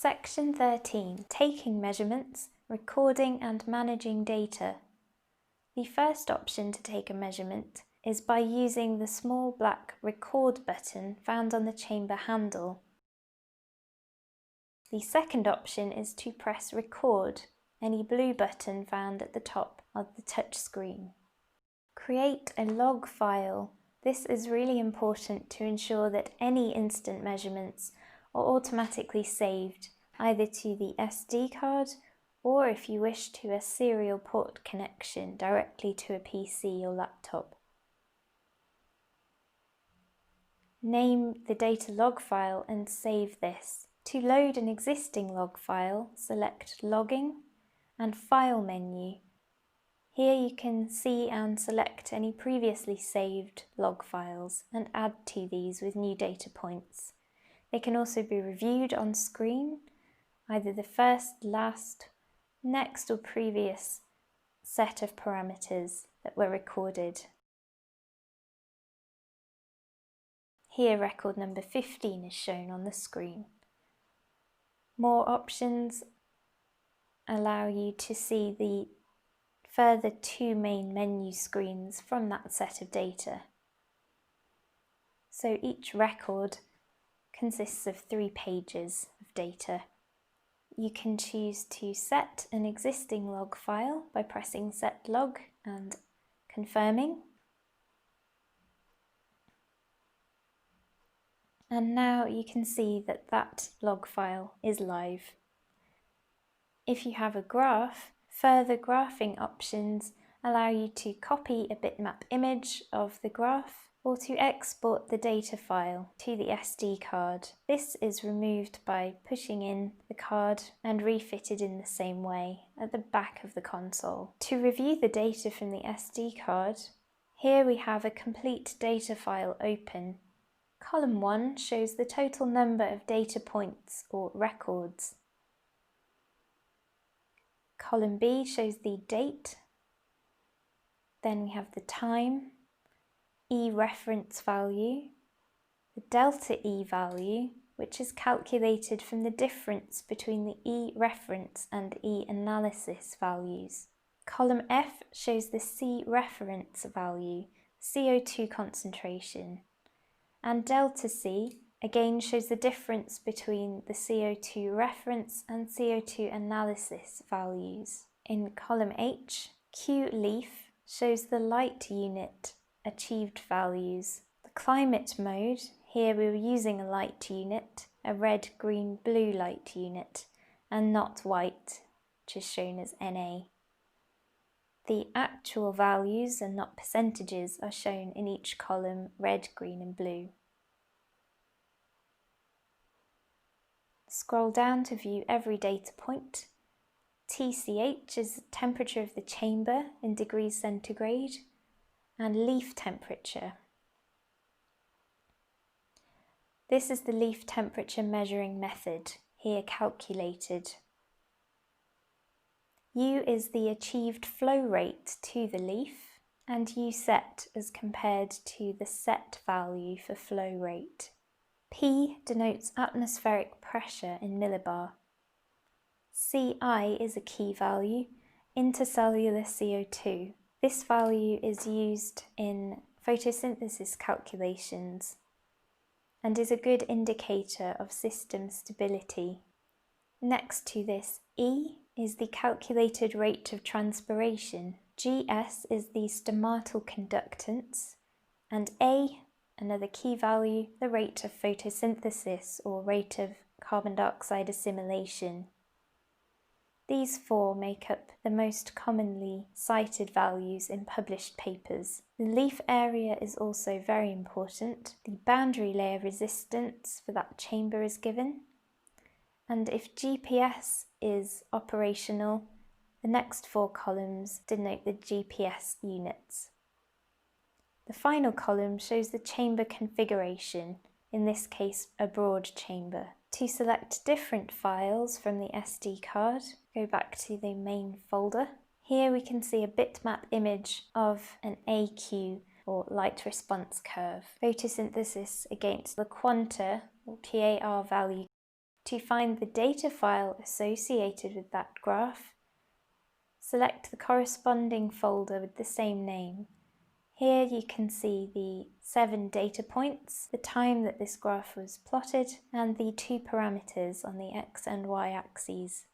Section 13. Taking measurements, recording and managing data. The first option to take a measurement is by using the small black Record button found on the chamber handle. The second option is to press Record, any blue button found at the top of the touch screen. Create a log file. This is really important to ensure that any instant measurements are automatically saved either to the SD card or, if you wish, to a serial port connection directly to a PC or laptop. Name the data log file and save this. To load an existing log file, select Logging and File menu. Here you can see and select any previously saved log files and add to these with new data points. They can also be reviewed on screen, either the first, last, next or previous set of parameters that were recorded. Here record number 15 is shown on the screen. More options allow you to see the further two main menu screens from that set of data. So each record consists of 3 pages of data. You can choose to set an existing log file by pressing Set Log and confirming. And now you can see that that log file is live. If you have a graph, further graphing options allow you to copy a bitmap image of the graph or to export the data file to the SD card. This is removed by pushing in the card and refitted in the same way at the back of the console. To review the data from the SD card, here we have a complete data file open. Column 1 shows the total number of data points or records. Column B shows the date. Then we have the time, E reference value, the delta E value, which is calculated from the difference between the E reference and E analysis values. Column F shows the C reference value, CO2 concentration, and delta C again shows the difference between the CO2 reference and CO2 analysis values. In column H, Q leaf shows the light unit achieved values. The climate mode, here we were using a light unit, a red, green, blue light unit, and not white, which is shown as NA. The actual values and not percentages are shown in each column, red, green and blue. Scroll down to view every data point. TCH is the temperature of the chamber in degrees centigrade, and leaf temperature. This is the leaf temperature measuring method, here calculated. U is the achieved flow rate to the leaf, and U set as compared to the set value for flow rate. P denotes atmospheric pressure in millibar. Ci is a key value, intercellular CO2. This value is used in photosynthesis calculations and is a good indicator of system stability. Next to this, E is the calculated rate of transpiration, Gs is the stomatal conductance, and A, another key value, the rate of photosynthesis or rate of carbon dioxide assimilation. These 4 make up the most commonly cited values in published papers. The leaf area is also very important. The boundary layer resistance for that chamber is given. And if GPS is operational, the next 4 columns denote the GPS units. The final column shows the chamber configuration, in this case a broad chamber. To select different files from the SD card, go back to the main folder. Here we can see a bitmap image of an AQ or light response curve. Photosynthesis against the quanta or PAR value To find the data file associated with that graph, select the corresponding folder with the same name. Here you can see the 7 data points, the time that this graph was plotted, and the 2 parameters on the x and y axes.